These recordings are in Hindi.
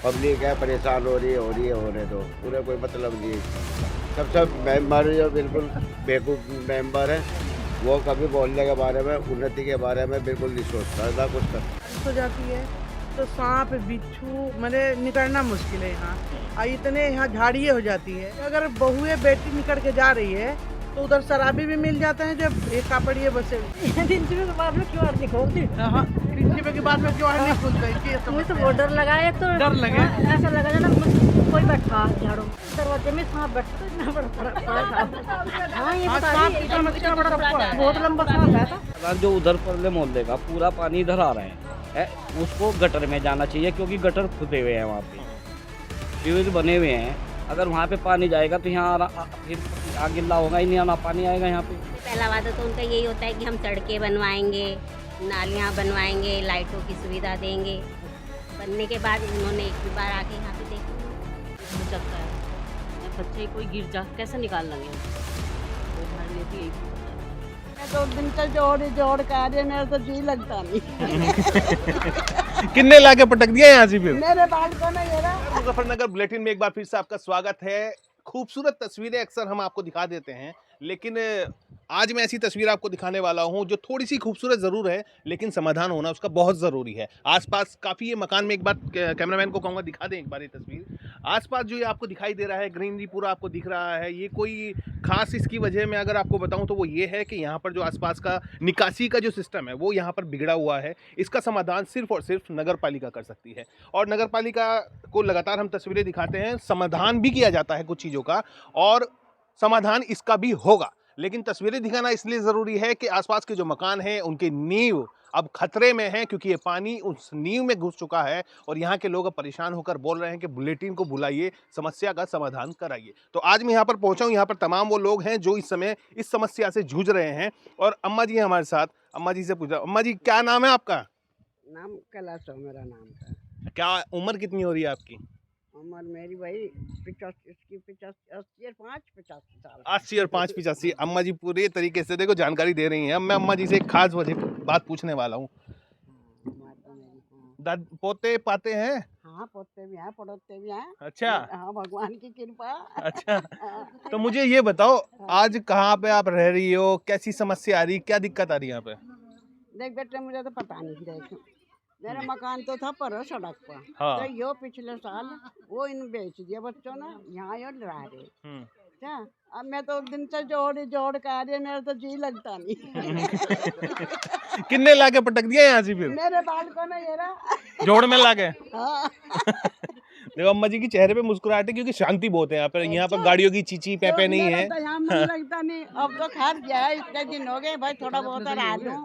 पब्लिक है परेशान हो रही है होने दो, पूरे कोई मतलब नहीं। सब मेंबर जो बिल्कुल बेवकूफ़ मेंबर है, वो कभी बोलने के बारे में, उन्नति के बारे में बिल्कुल नहीं सोचता, ना कुछ करता। बारिश हो जाती है तो सांप बिच्छू मैंने निकलना मुश्किल है यहाँ। इतने यहाँ झाड़ियाँ हो जाती है, अगर बहुए बेटी निकल के जा रही है तो उधर शराबी भी मिल जाते हैं जब एक कापड़िए बसे। प्रिंसिपल के बाद में क्यों नहीं खोलती? हाँ, प्रिंसिपल के बाद में क्यों नहीं खुलता है? मुझे तो बहुत डर लगा है। तो डर लगे? हाँ, ऐसा लगा ना कोई बैठा झाड़ू दरवाजे में सांप बैठा, तो इतना बड़ा बड़ा था। हाँ ये बता रही इतना बड़ा टप्पा है। बहुत लंबा सांप है था। अगर जो उधर परले मोहल्ले का पूरा पानी इधर आ रहे है उसको गटर में जाना चाहिए, क्योंकि गटर खुदे हुए हैं वहाँ पे, ट्यूबवेल बने हुए हैं। अगर वहाँ पे पानी जाएगा तो यहाँ फिर आगे गिल्ला होगा ही नहीं, आना पानी आएगा यहाँ पे। पहला वादा तो उनका यही होता है कि हम सड़कें बनवाएंगे, नालियाँ बनवाएंगे, लाइटों की सुविधा देंगे। बनने के बाद उन्होंने एक भी बार आके यहाँ पे देखा हो सकता है बच्चे कोई गिर जा कैसे निकाल लेंगे, तो हमारे लिए भी यही होता है। मैं तो दिन का जोड़ कार्य मेरा तो जी लगता नहीं। किन्ने लाके पटक दिया यहाँ से फिर? मेरे बाल को ना ये ना मुजफ्फरनगर बुलेटिन में एक बार फिर से आपका स्वागत है। खूबसूरत तस्वीरें अक्सर हम आपको दिखा देते हैं, लेकिन आज मैं ऐसी तस्वीर आपको दिखाने वाला हूं जो थोड़ी सी खूबसूरत ज़रूर है, लेकिन समाधान होना उसका बहुत ज़रूरी है। आसपास काफ़ी ये मकान में एक बार कैमरामैन को कहूँगा दिखा दें एक बार ये तस्वीर। आसपास जो ये आपको दिखाई दे रहा है, ग्रीनरी पूरा आपको दिख रहा है, ये कोई खास इसकी वजह मैं अगर आपको बताऊं तो वो ये है कि यहाँ पर जो आसपास का निकासी का जो सिस्टम है वो यहाँ पर बिगड़ा हुआ है। इसका समाधान सिर्फ और सिर्फ नगर पालिका कर सकती है, और नगर पालिका को लगातार हम तस्वीरें दिखाते हैं, समाधान भी किया जाता है कुछ चीज़ों का, और समाधान इसका भी होगा। लेकिन तस्वीरें दिखाना इसलिए ज़रूरी है कि आसपास के जो मकान हैं उनके नींव अब खतरे में हैं, क्योंकि ये पानी उस नींव में घुस चुका है और यहाँ के लोग अब परेशान होकर बोल रहे हैं कि बुलेटिन को बुलाइए, समस्या का समाधान कराइए। तो आज मैं यहाँ पर पहुँचा हूँ, यहाँ पर तमाम वो लोग हैं जो इस समय इस समस्या से जूझ रहे हैं, और अम्मा जी हैं हमारे साथ। अम्मा जी से पूछा, अम्मा जी क्या नाम है आपका? नाम कैलाश हो मेरा नाम था। क्या उम्र कितनी हो रही है आपकी? उम्र मेरी भाई 85 साल। 80 और 5 85। अम्मा जी पूरे तरीके से देखो जानकारी दे रही हैं। अब मैं अम्मा जी से एक खास वजह बात पूछने वाला हूँ। पोते पाते हैं? हाँ पोते भी हैं, पड़ोते भी हैं। अच्छा। हाँ भगवान की कृपा। अच्छा, तो मुझे ये बताओ आज कहाँ पे आप रह रही हो, कैसी समस्या आ रही, क्या दिक्कत आ रही है यहाँ पे? देख बेटे मुझे तो पता नहीं, देख मेरा मकान तो था पर सड़क पर। हाँ। तो यो पिछले साल वो इन बेच दिया बच्चों ने, यहाँ यो डरा रहे। क्या अब मैं तो दिन से जोड़ कार्य मेरा तो जी लगता नहीं। किन्ने लाके पटक दिया यहाँ से फिर? मेरे बाल को ना ये रहा जोड़ में लाके। हाँ। देखो अम्मा जी की चेहरे पे मुस्कुराहट है, क्योंकि शांति बहुत है यहाँ पर। यहाँ पर गाड़ियों की चीची पैपे नहीं है। तो यहाँ मन लगता नहीं। अब तो खैर गया है, इतने दिन हो गए भाई, थोड़ा बहुत रहा लूं।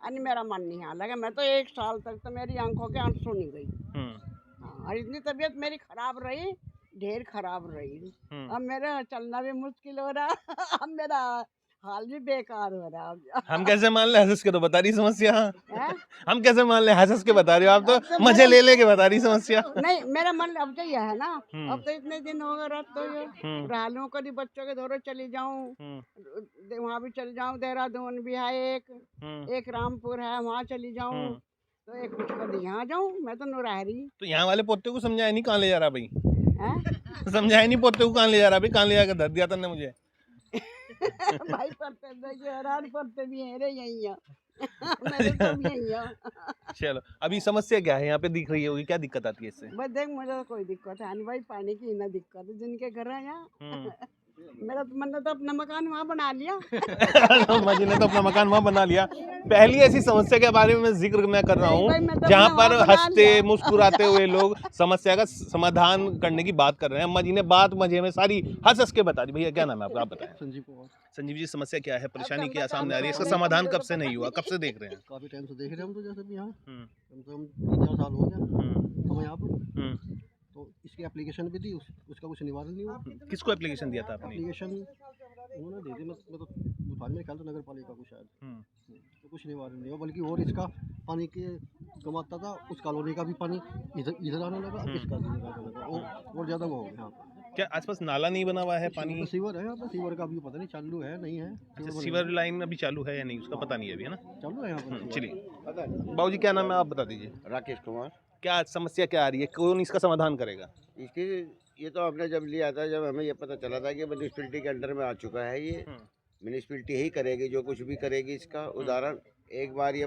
अनि मेरा मन नहीं यहाँ लगा। मैं तो 1 साल तक तो मेरी आंखों के आंसू नहीं गई। हाँ, और इतनी तबीयत मेरी खराब रही, ढेर खराब रही। अब मेरा चलना भी मुश्किल हो रहा। अब मेरा हाल भी बेकार हो रहा। हम कैसे मान ले? हंस के तो बता रही समस्या। है? हम कैसे मान ले? हंस के बता रही हो आप, तो मजे ले लेके बता रही समस्या। नहीं मेरा मन अब तो यह है ना, अब तो इतने दिन हो गए रात तो ये रालू कभी बच्चों के दौरे चली जाऊं, वहाँ भी चल जाऊं, देहरादून भी है एक रामपुर है, वहाँ चली जाऊं, तो एक कुछ कभी यहाँ जाऊं। मैं तो नुराहरी। तो यहाँ वाले पोते को समझाया नहीं कहाँ ले जा रहा भाई? हैं? समझाया नहीं पोते को कहाँ ले जा रहा भाई? कहाँ ले जाकर धर दिया तन्ने मुझे? भाई पढ़ते देखिए हैरान पढ़ते भी हैं रे यही है। मेरे तो भी यही है। चलो अभी समस्या क्या है यहाँ पे दिख रही होगी, क्या दिक्कत आती है इससे? बस देख मुझे तो कोई दिक्कत है नहीं भाई, पानी की ना दिक्कत है जिनके घर है यहाँ। मेरा तो मन तो अपना मकान वहाँ बना लिया। अम्मा जी ने तो अपना मकान वहाँ बना लिया। पहली ऐसी समस्या के बारे में जिक्र मैं कर रहा हूँ जहाँ पर हंसते मुस्कुराते हुए लोग समस्या का समाधान करने की बात कर रहे हैं। अम्मा जी ने बात मजे में सारी हंस के बता दी। भैया क्या नाम है आपका, आप बताएं। संजीव कुमार। संजीव जी समस्या क्या है, परेशानी क्या सामने आ रही है, इसका समाधान कब से नहीं हुआ, कब से देख रहे हैं? काफी टाइम से देख रहे हैं हम तो, जैसे भी यहाँ कम से कम 3-4 साल हो गया हम यहाँ पर। तो इसकी एप्लीकेशन भी दी, उसका कुछ निवारण नहीं हुआ। किसको एप्लीकेशन दिया था आपने? एप्लीकेशन उन्होंने दे दी, मैं तो बुधवार में ख्याल तो नगर पालिका को शायद। तो कुछ निवारण नहीं हुआ, बल्कि और इसका पानी के कमाता था, उस कॉलोनी का भी पानी इधर आने लगा, इसका भी आने लगा, और ज़्यादा वो हो गया। क्या आसपास नाला नहीं बना हुआ है? पानी सीवर है यहाँ पर, सीवर का भी पता नहीं चालू है नहीं है। अच्छा, सीवर लाइन अभी चालू है या नहीं उसका पता नहीं है अभी, है ना? चालू है यहाँ पर। चलिए बाबू जी क्या नाम है आप बता दीजिए। राकेश कुमार। क्या समस्या क्या आ रही है, कौन इसका समाधान करेगा? इसकी ये तो हमने जब लिया था, जब हमें ये पता चला था कि म्यूनिसिपैलिटी के अंडर में आ चुका है ये, म्यूनिसिपैलिटी ही करेगी जो कुछ भी करेगी इसका। उदाहरण, एक बार ये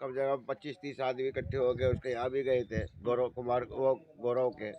कम से कम 25-30 आदमी इकट्ठे हो गए, उसके यहाँ भी गए थे गौरव कुमार, वो गौरव के,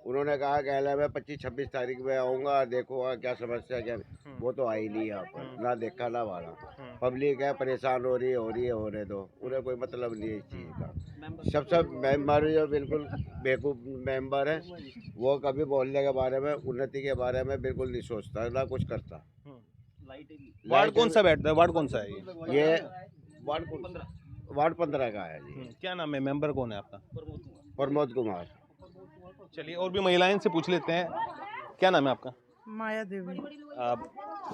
उन्होंने कहा कि मैं 25-26 तारीख में आऊँगा, देखूंगा क्या समस्या क्या। वो तो आई नहीं यहाँ पर, ना देखा ना मारा। पब्लिक है परेशान हो रही है, होने दो, उन्हें कोई मतलब नहीं है इस चीज़ का। सब मेंबर जो बिल्कुल बेवकूफ़ मेंबर है, वो कभी बोलने के बारे में, उन्नति के बारे में बिल्कुल नहीं सोचता, ना कुछ करता। वार्ड कौन सा बैठता है, वार्ड कौन सा है ये वार्ड 15 का है जी। क्या नाम है, मेंबर कौन है आपका? प्रमोद कुमार। चलिए और भी महिलाएं से पूछ लेते हैं, क्या नाम है आपका? माया देवी।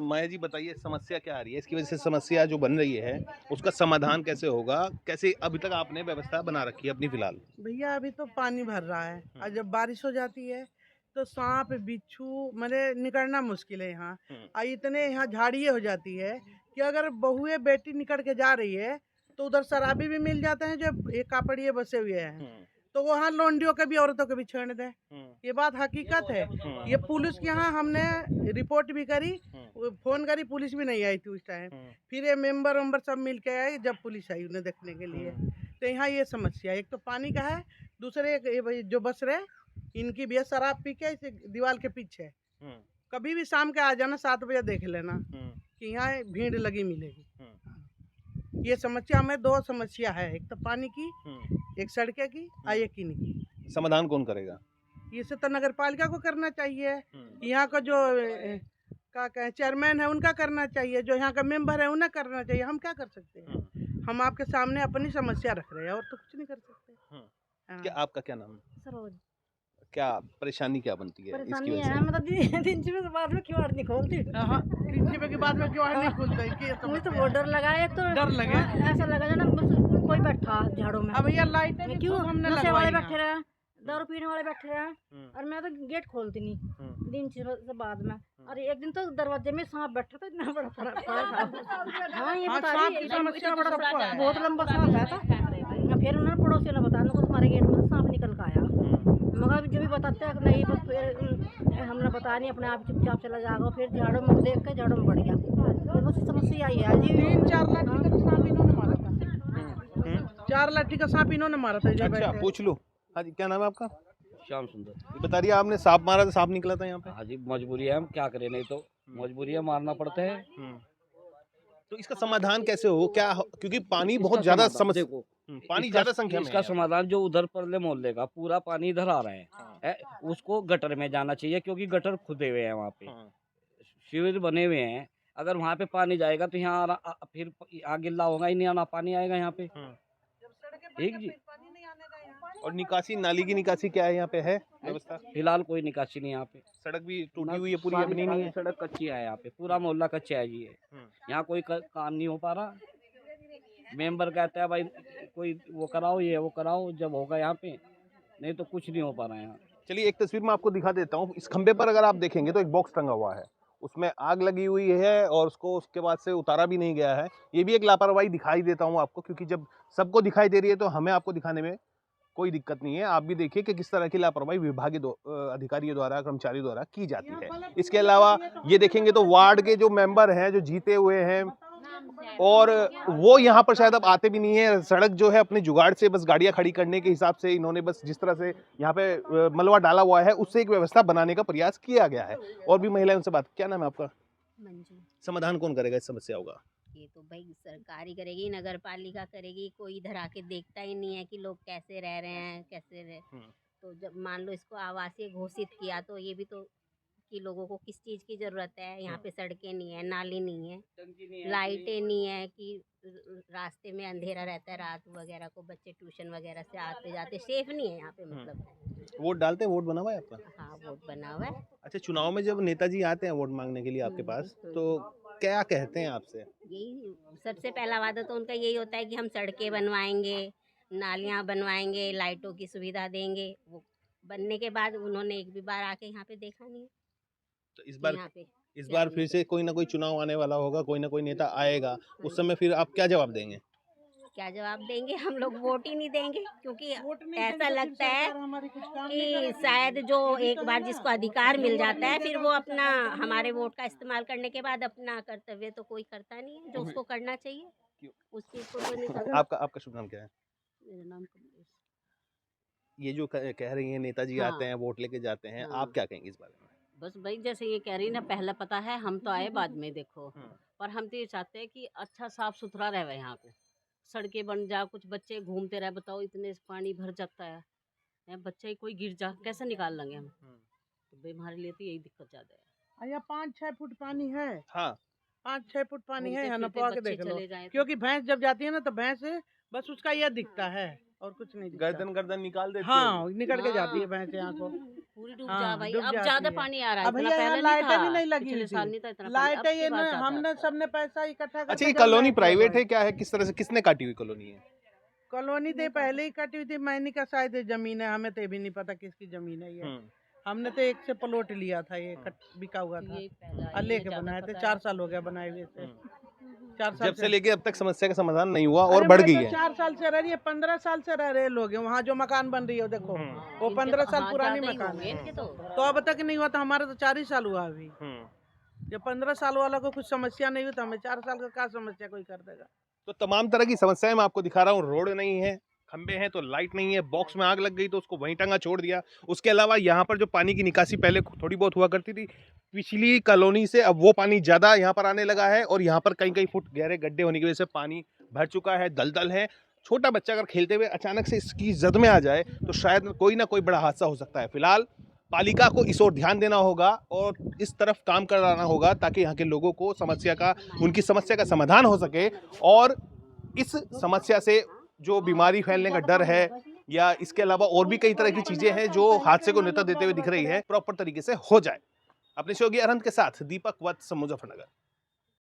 माया जी बताइए, समस्या क्या आ रही है, इसकी वजह से समस्या जो बन रही है उसका समाधान कैसे होगा, कैसे अभी तक आपने व्यवस्था बना रखी है अपनी फिलहाल? भैया अभी तो पानी भर रहा है, और जब बारिश हो जाती है तो सांप बिच्छू मैंने निकलना मुश्किल है यहाँ। और इतने यहाँ झाड़ियाँ हो जाती है कि अगर बहुए बेटी निकल के जा रही है तो उधर शराबी भी मिल जाते हैं जो एक कापड़िए बसे हुए हैं, तो वहाँ लोंडियों के भी औरतों के भी छेड़ दे। ये बात हकीकत है। ये पुलिस के यहाँ हमने रिपोर्ट भी करी, फोन करी, पुलिस भी नहीं आई थी उस टाइम। फिर ये मेंबर सब मिल के आए जब पुलिस आई उन्हें देखने के लिए। तो यहाँ ये समस्या, एक तो पानी का है, दूसरे ये जो बस रहे इनकी भी शराब पी के इस दीवार के पीछे। कभी भी शाम के आ जाना 7 बजे देख लेना कि यहाँ भीड़ लगी मिलेगी। ये समस्या में 2 समस्या है, एक तो पानी की, एक सड़कें की और एक इनकी। समाधान कौन करेगा? ये से तो नगर पालिका को करना चाहिए, यहाँ का जो क्या कहें चेयरमैन है उनका करना चाहिए, जो यहाँ का मेंबर है उन्हें करना चाहिए। हम क्या कर सकते हैं? हम आपके सामने अपनी समस्या रख रहे हैं और तो कुछ नहीं कर सकते। क्या आपका क्या नाम है? सरोज। क्या परेशानी क्या बनती है इसकी परेशानी वजह है से? मतलब 3 सुबह के बाद में क्यों नहीं खोलती। 3 सुबह के बाद में क्यों नहीं खुलता है कि मुझे तो बहुत डर लगा है, तो डर लगे? ऐसा लगा ना बस कोई बैठा झाड़ों में। अब यार लाइट क्यों नशे वाले बैठे रहे, दारू पीने वाले बैठे रहे, और मैं तो गेट खोलती नहीं 3 से बाद में। और एक दिन तो दरवाजे में सांप बैठा था, इतना बड़ा फर्क था। हाँ ये बता रही समस्या बड़ा सबको है। बहुत लंबा सांप है था। फिर उन्होंने पड़ोसियों ने बताया उनको तुम्हारे गेट में सांप निकल कर आया, मगर जो भी बताते हैं नहीं बस फिर हमने बताया नहीं, अपने आप चुपचाप चला जाएगा। फिर झाड़ों में देख कर झाड़ों में बढ़ गया, तो बस समस्या आई है जी। 3-4 लाठी का सांप इन्होंने मारा था। 4 लाठी का सांप इन्होंने मारा था। अच्छा पूछ लो। हाँ जी, क्या नाम है आपका? श्याम सुंदर। ये बता रही आपने सांप मारा था, सांप निकला था यहाँ पे? हाँ जी, मजबूरी है, हम क्या करें, नहीं तो मजबूरी है, मारना पड़ता है। तो इसका समाधान कैसे हो, क्या क्योंकि पानी बहुत ज्यादा समस्या, पानी ज्यादा संख्या में इसका है। समाधान जो उधर परले मोहल्ले का पूरा पानी इधर आ रहा है, उसको गटर में जाना चाहिए, क्योंकि गटर खुदे हुए हैं वहाँ पे, शिविर बने हुए हैं। अगर वहाँ पे पानी जाएगा तो यहाँ फिर आगे गिल्ला होगा ही नहीं, आना पानी आएगा यहाँ पे। ठीक जी। और निकासी, नाली की निकासी क्या है यहाँ पे, है व्यवस्था? फिलहाल कोई निकासी नहीं यहाँ पे। सड़क भी टूटी हुई है पूरी, अपनी नहीं है। सड़क कच्ची है यहाँ पे, पूरा मोहल्ला कच्चा है जी। यहाँ कोई काम नहीं हो पा रहा। मेंबर कहता है भाई कोई वो कराओ, ये वो कराओ, जब होगा यहाँ पे, नहीं तो कुछ नहीं हो पा रहा है यहाँ। चलिए एक तस्वीर मैं आपको दिखा देता हूँ। इस खंबे पर अगर आप देखेंगे तो एक बॉक्स टंगा हुआ है, उसमें आग लगी हुई है और उसको उसके बाद से उतारा भी नहीं गया है। ये भी एक लापरवाही दिखाई देता हूँ आपको, क्योंकि जब सबको दिखाई दे रही है तो हमें आपको दिखाने में कोई दिक्कत नहीं है। आप भी देखिए कि किस तरह की लापरवाही विभागीय अधिकारियों द्वारा, कर्मचारियों द्वारा की जाती है। इसके अलावा ये देखेंगे तो वार्ड के जो मेंबर हैं, जो जीते हुए हैं, और वो यहाँ पर शायद अब आते भी नहीं है। सड़क जो है अपने जुगाड़ से बस गाड़ियाँ खड़ी करने के हिसाब से इन्होंने बस जिस तरह से यहाँ पे मलबा डाला हुआ है उससे एक व्यवस्था बनाने का प्रयास किया गया है। और भी महिलाएं उनसे बात, क्या नाम है आपका? मंजू। समाधान कौन करेगा इस समस्या का? ये तो भाई सरकार ही करेगी, नगर पालिका करेगी। कोई इधर आके देखता ही नहीं है कि लोग कैसे रह रहे हैं, कैसे रह। तो जब मान लो इसको आवासीय घोषित किया तो ये भी तो कि लोगों को किस चीज़ की ज़रूरत है। यहाँ पे सड़कें नहीं है, नाली नहीं है, लाइटें नहीं है, कि रास्ते में अंधेरा रहता है रात वगैरह को, बच्चे ट्यूशन वगैरह से आते जाते सेफ नहीं है यहाँ पे। मतलब वोट डालते हैं, वोट बना हुआ है आपका? हाँ वोट बना हुआ है। अच्छा, चुनाव में जब नेताजी आते हैं वोट मांगने के लिए आपके पास, तो क्या कहते हैं आपसे? यही सबसे पहला वादा तो उनका यही होता है कि हम सड़कें बनवाएंगे, नालियाँ बनवाएंगे, लाइटों की सुविधा देंगे। वो बनने के बाद उन्होंने एक भी बार आके यहाँ पे देखा नहीं। तो इस बार फिर से कोई ना कोई चुनाव आने वाला होगा, कोई ना कोई नेता आएगा, उस समय फिर आप क्या जवाब देंगे? क्या जवाब देंगे, हम लोग वोट ही नहीं देंगे, क्योंकि वोट नहीं ऐसा देंगे तो फिर लगता है सरकार हमारी कुछ काम नहीं कि करेगी। शायद जो एक बार जिसको अधिकार मिल जाता है फिर वो अपना हमारे वोट का इस्तेमाल करने के बाद अपना कर्तव्य तो कोई करता नहीं है जो उसको करना चाहिए, उस चीज को कोई नहीं करता। आपका शुभ नाम क्या है? मेरा नाम कमलेश। ये जो कह रही हैं नेताजी हाँ। आते हैं वोट लेके जाते हैं, हाँ। आप क्या कहेंगे इस बारे में? बस भाई जैसे ये कह रही ना, पहला पता है, हम तो आए बाद में देखो, पर हम तो ये चाहते हैं कि अच्छा साफ सुथरा रहे यहाँ पे, सड़कें बन जा, कुछ बच्चे घूमते रहे, बताओ इतने पानी भर जाता है, बच्चे कोई गिर जा कैसे निकाल लेंगे हम? तो भाई हमारे लिए तो यही दिक्कत ज्यादा है। यहाँ 5-6 फुट पानी है, हाँ 5-6 फुट पानी है, घूमते यहाँ फिरते नपवा के बच्चे देख लो। चले जाएं तो- क्योंकि भैंस जब जाती है ना तो भैंस बस उसका यह दिखता है और कुछ नहीं दिखता। गर्दन निकाल देते हाँ निकल के हाँ। जाती है भैंस यहाँ को। पूरी डूब हाँ, जा भाई, डूब अब जाती ज्यादा है। पानी आ रहा है, अब इतना भैया यहाँ पहले लाइटें नहीं भी था, नहीं लगी पिछले हुई साल थी। नहीं था इतना पानी, अब लाइटें की ये बात ना ज्यादा हमने आता है। सबने पैसा इकट्ठा करके अच्छा ये जब कॉलोनी लाइट प्राइवेट लगवाई। है क्या है, किस तरह से किसने काटी हुई कॉलोनी है? कॉलोनी तो पहले ही कटी हुई थी, मैंने का शायद जमीन है, हमें तो ये भी नहीं पता किसकी जमीन है ये। हमने तो एक से प्लॉट लिया था, ये बिका हुआ था ये पहला है, और ये लेके ज्यादा बनाए थे। पता 4 है। साल हो गया बनाए हुए से। 4 साल जब से लेके अब तक समस्या का समाधान नहीं हुआ और अरे बढ़ भाई गई तो है। 4 साल से रह रही है, 15 साल से रह रहे लोग हैं वहाँ जो मकान बन रही है देखो, वो इनके 15 तो- साल हाँ, पुरानी ज्यादा ही मकान होंगे है। इनके तो अब तक नहीं हुआ, तो हमारा तो 4 ही साल हुआ अभी। जब 15 साल वाला को कुछ समस्या नहीं हुई तो हमें 4 साल का क्या समस्या कोई कर देगा। तो तमाम तरह की समस्याएं मैं आपको दिखा रहा हूँ। रोड नहीं है, खंबे हैं तो लाइट नहीं है, बॉक्स में आग लग गई तो उसको वहीं टंगा छोड़ दिया। उसके अलावा यहाँ पर जो पानी की निकासी पहले थोड़ी बहुत हुआ करती थी पिछली कॉलोनी से, अब वो पानी ज़्यादा यहाँ पर आने लगा है और यहाँ पर कई कई फुट गहरे गड्ढे होने की वजह से पानी भर चुका है, दलदल है। छोटा बच्चा अगर खेलते हुए अचानक से इसकी जद में आ जाए तो शायद कोई ना कोई बड़ा हादसा हो सकता है। फिलहाल पालिका को इस ओर ध्यान देना होगा और इस तरफ काम कराना होगा ताकि यहाँ के लोगों को उनकी समस्या का समाधान हो सके और इस समस्या से जो बीमारी फैलने का डर है या इसके अलावा और भी कई तरह की चीजें हैं जो हादसे को नेता देते हुए दिख रही है, प्रॉपर तरीके से हो जाए। अपने सहयोगी अरहंत के साथ दीपक वत्स, मुजफ्फरनगर।